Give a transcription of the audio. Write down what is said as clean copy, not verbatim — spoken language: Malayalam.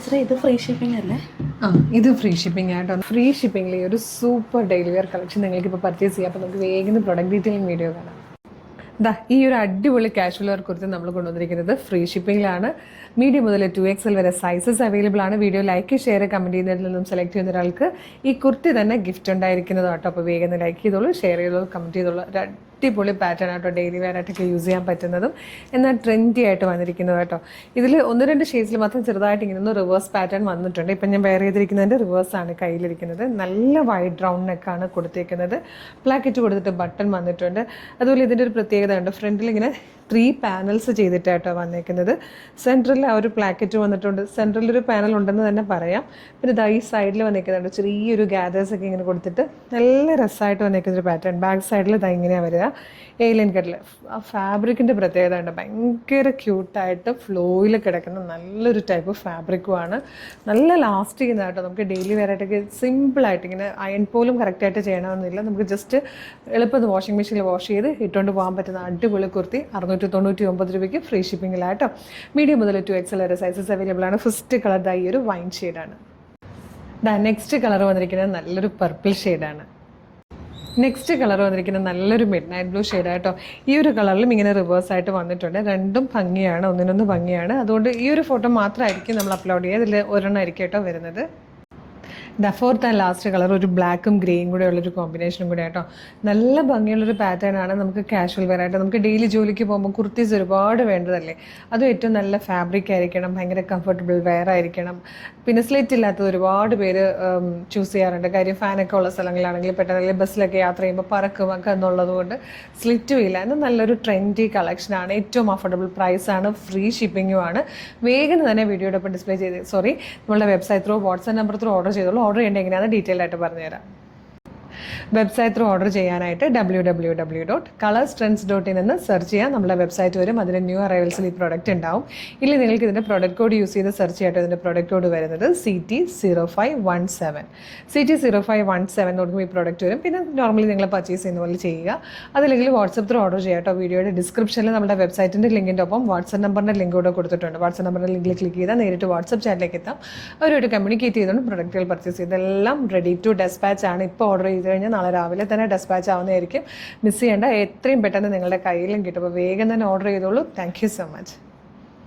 ടീച്ചറെ ഇത് ഫ്രീ ഷിപ്പിംഗ് അല്ലേ? ഇത് ഫ്രീ ഷിപ്പിംഗ് ആയിട്ടോ. ഫ്രീ ഷിപ്പിംഗിൽ ഒരു സൂപ്പർ ഡെയിലി വെയർ കളക്ഷൻ നിങ്ങൾക്ക് ഇപ്പോൾ പർച്ചേസ് ചെയ്യാം. അപ്പോൾ നമുക്ക് വേഗം പ്രൊഡക്റ്റ് ഡീറ്റെയിലിംഗ് വീഡിയോ കാണാം. ഈ ഒരു അടിപൊളി കാഷ്വൽ വെയർ കുറിച്ച് നമ്മൾ കൊണ്ടുവന്നിരിക്കുന്നത് ഫ്രീ ഷിപ്പിംഗിലാണ്. മീഡിയം മുതൽ 2XL വരെ സൈസസ് അവൈലബിൾ ആണ്. വീഡിയോ ലൈക്ക് ഷെയർ കമൻറ്റ് ചെയ്യുന്നതിൽ നിന്നും സെലക്ട് ചെയ്യുന്ന ഒരാൾക്ക് ഈ കുർത്തി തന്നെ ഗിഫ്റ്റ് ഉണ്ടായിരിക്കുന്നത് കേട്ടോ. അപ്പോൾ വേഗം ലൈക്ക് ചെയ്തോളൂ, ഷെയർ ചെയ്തോളൂ, കമൻറ്റ് ചെയ്തോളൂ. ഒരു അടിപൊളി പാറ്റേൺ ആട്ടോ, ഡെയിലി വെയർ ആയിട്ടൊക്കെ യൂസ് ചെയ്യാൻ പറ്റുന്നതും എന്നാൽ ട്രെൻഡി ആയിട്ട് വന്നിരിക്കുന്നത് കേട്ടോ. ഇതിൽ 1-2 ഷെയ്ഡ്സിൽ മാത്രം ചെറുതായിട്ട് ഇങ്ങനെ ഒന്ന് റിവേഴ്സ് പാറ്റേൺ വന്നിട്ടുണ്ട്. ഇപ്പം ഞാൻ വെയർ ചെയ്തിരിക്കുന്നതിൻ്റെ റിവേഴ്സാണ് കയ്യിലിരിക്കുന്നത്. നല്ല വൈഡ് റൗണ്ട് നെക്കാണ് കൊടുത്തേക്കുന്നത്. പ്ലാക്കറ്റ് കൊടുത്തിട്ട് ബട്ടൺ വന്നിട്ടുണ്ട്. അതുപോലെ ഇതിൻ്റെ ഒരു പ്രത്യേകത ഉണ്ട്, ഫ്രണ്ടിൽ ഇങ്ങനെ 3 പാനൽസ് ചെയ്തിട്ടായിട്ടോ വന്നേക്കുന്നത്. സെൻട്രൽ ആ ഒരു പ്ലാക്കറ്റ് വന്നിട്ടുണ്ട്. സെൻട്രലൊരു പാനൽ ഉണ്ടെന്ന് തന്നെ പറയാം. പിന്നെ ഈ സൈഡിൽ വന്നേക്കുന്നുണ്ട് ചെറിയൊരു ഗ്യാദേഴ്സൊക്കെ ഇങ്ങനെ കൊടുത്തിട്ട് നല്ല രസമായിട്ട് വന്നേക്കുന്നൊരു പാറ്റേൺ. ബാക്ക് സൈഡിൽ ഇങ്ങനെയാണ് വരിക. ഏലിയൻ കട്ടിൽ ആ ഫാബ്രിക്കിൻ്റെ പ്രത്യേകത ഉണ്ട്, ഭയങ്കര ക്യൂട്ടായിട്ട് ഫ്ലോയിൽ കിടക്കുന്ന നല്ലൊരു ടൈപ്പ് ഫാബ്രിക്കുമാണ്. നല്ല ലാസ്റ്റ് ചെയ്യുന്നതായിട്ടോ. നമുക്ക് ഡെയിലി വെയറായിട്ടൊക്കെ സിമ്പിളായിട്ട് ഇങ്ങനെ അയൺ പോലും കറക്റ്റായിട്ട് ചെയ്യണമെന്നില്ല. നമുക്ക് ജസ്റ്റ് എളുപ്പം വാഷിംഗ് മെഷീനിൽ വാഷ് ചെയ്ത് ഇട്ടുകൊണ്ട് പോകാൻ പറ്റുന്ന അടിപൊളി കുർത്തി 699 രൂപയ്ക്ക് ഫ്രീ ഷിപ്പിങ്ങിലായിട്ടോ. മീഡിയം മുതൽ 2XL വരെ സൈസസ് അവൈലബിൾ ആണ്. ഫസ്റ്റ് കളർ ഈ ഒരു വൈൻ ഷെയ്ഡാണ്. നെക്സ്റ്റ് കളർ വന്നിരിക്കുന്നത് നല്ലൊരു പർപ്പിൾ ഷെയ്ഡാണ്. നെക്സ്റ്റ് കളർ വന്നിരിക്കുന്നത് നല്ലൊരു മിഡ് നൈറ്റ് ബ്ലൂ ഷെയ്ഡായിട്ടോ. ഈ ഒരു കളറിലും ഇങ്ങനെ റിവേഴ്സായിട്ട് വന്നിട്ടുണ്ട്. രണ്ടും ഭംഗിയാണ്, ഒന്നിനൊന്ന് ഭംഗിയാണ്. അതുകൊണ്ട് ഈ ഒരു ഫോട്ടോ മാത്രമായിരിക്കും നമ്മൾ അപ്ലോഡ് ചെയ്യുക. ഇതിൽ ഒരെണ്ണം ആയിരിക്കും കേട്ടോ വരുന്നത്. ഫോർത്ത് ആൻഡ് ലാസ്റ്റ് കളർ ഒരു ബ്ലാക്കും ഗ്രേയും കൂടെ ഉള്ളൊരു കോമ്പിനേഷനും കൂടെ ആയിട്ടോ. നല്ല ഭംഗിയുള്ളൊരു പാറ്റേൺ ആണ്. നമുക്ക് കാഷ്വൽ വെയർ ആയിട്ട് നമുക്ക് ഡെയിലി ജോലിക്ക് പോകുമ്പോൾ കുർത്തീസ് ഒരുപാട് വേണ്ടതല്ലേ. അതും ഏറ്റവും നല്ല ഫാബ്രിക് ആയിരിക്കണം, ഭയങ്കര കംഫർട്ടബിൾ വെയർ ആയിരിക്കണം. പിന്നെ സ്ലിറ്റ് ഇല്ലാത്തത് ഒരുപാട് പേര് ചൂസ് ചെയ്യാറുണ്ട്. കാര്യം ഫാനൊക്കെ ഉള്ള സ്ഥലങ്ങളാണെങ്കിൽ പെട്ടെന്ന് ബസ്സിലൊക്കെ യാത്ര ചെയ്യുമ്പോൾ പറക്കുമൊക്കെ എന്നുള്ളത് കൊണ്ട് സ്ലിറ്റും ഇല്ല. എന്നാൽ നല്ലൊരു ട്രെൻഡി കളക്ഷനാണ്. ഏറ്റവും അഫോർഡബിൾ പ്രൈസാണ്, ഫ്രീ ഷിപ്പിങ്ങുമാണ്. വേഗം തന്നെ വീഡിയോടൊപ്പം ഡിസ്പ്ലേ ചെയ്ത് നമ്മളുടെ website through WhatsApp number through order ചെയ്തോളൂ. ഓർഡർ ചെയ്യേണ്ടത് എങ്ങനെയാണെന്ന് ഡീറ്റെയിൽ ആയിട്ട് പറഞ്ഞുതരാം. വെബ്സൈറ്റ് ത്രൂ ഓർഡർ ചെയ്യാനായിട്ട് www.colorstrends.in എന്ന് സെർച്ച് ചെയ്യാം. നമ്മുടെ വെബ്സൈറ്റ് വരും. അതിന് ന്യൂ അറൈവൽസിൽ ഈ പ്രോഡക്റ്റ് ഉണ്ടാവും. ഇല്ലെങ്കിൽ നിങ്ങൾക്ക് ഇതിൻ്റെ പ്രോഡക്റ്റ് കോഡ് യൂസ് ചെയ്ത് സെർച്ച് ചെയ്തിട്ട് ഇതിൻ്റെ പ്രോഡക്റ്റ് കോഡ് വരുന്നത് CT0517. CT0517 നോക്കുമ്പോൾ ഈ പ്രോഡക്റ്റ് വരും. പിന്നെ നോർമലി നിങ്ങൾ പർച്ചേസ് ചെയ്യുന്ന പോലെ ചെയ്യുക. അതല്ലെങ്കിൽ വാട്സപ്പ് ത്രൂ ഓർഡർ ചെയ്യാം കേട്ടോ. വീഡിയോയുടെ ഡിസ്ക്രിപ്ഷനിൽ നമ്മുടെ വെബ്സൈറ്റിൻ്റെ ലിങ്കിൻ്റെ ഒപ്പം വാട്സപ്പ് നമ്പറിൻ്റെ ലിങ്ക് കൂടെ കൊടുത്തിട്ടുണ്ട്. വാട്സപ്പ് നമ്പറിൻ്റെ ലിങ്കിൽ ക്ലിക്ക് ചെയ്താൽ നേരിട്ട് വാട്സപ്പ് ചാറ്റിലേക്ക് എത്താം. അവരോട് കമ്മ്യൂണിക്കേറ്റ് ചെയ്തുകൊണ്ട് പ്രൊഡക്റ്റുകൾ പർച്ചേസ് ചെയ്ത് ഇതെല്ലാം റെഡി ടു ഡെസ്പാച്ച് ആണ്. ഇപ്പോൾ ഓർഡർ ചെയ്ത് കഴിഞ്ഞാൽ നാളെ രാവിലെ തന്നെ ഡെസ്പാച്ച് ആവുന്നതായിരിക്കും. മിസ് ചെയ്യേണ്ട, എത്രയും പെട്ടെന്ന് നിങ്ങളുടെ കയ്യിലും കിട്ടും. അപ്പോൾ വേഗം തന്നെ ഓർഡർ ചെയ്തോളൂ. Thank you so much.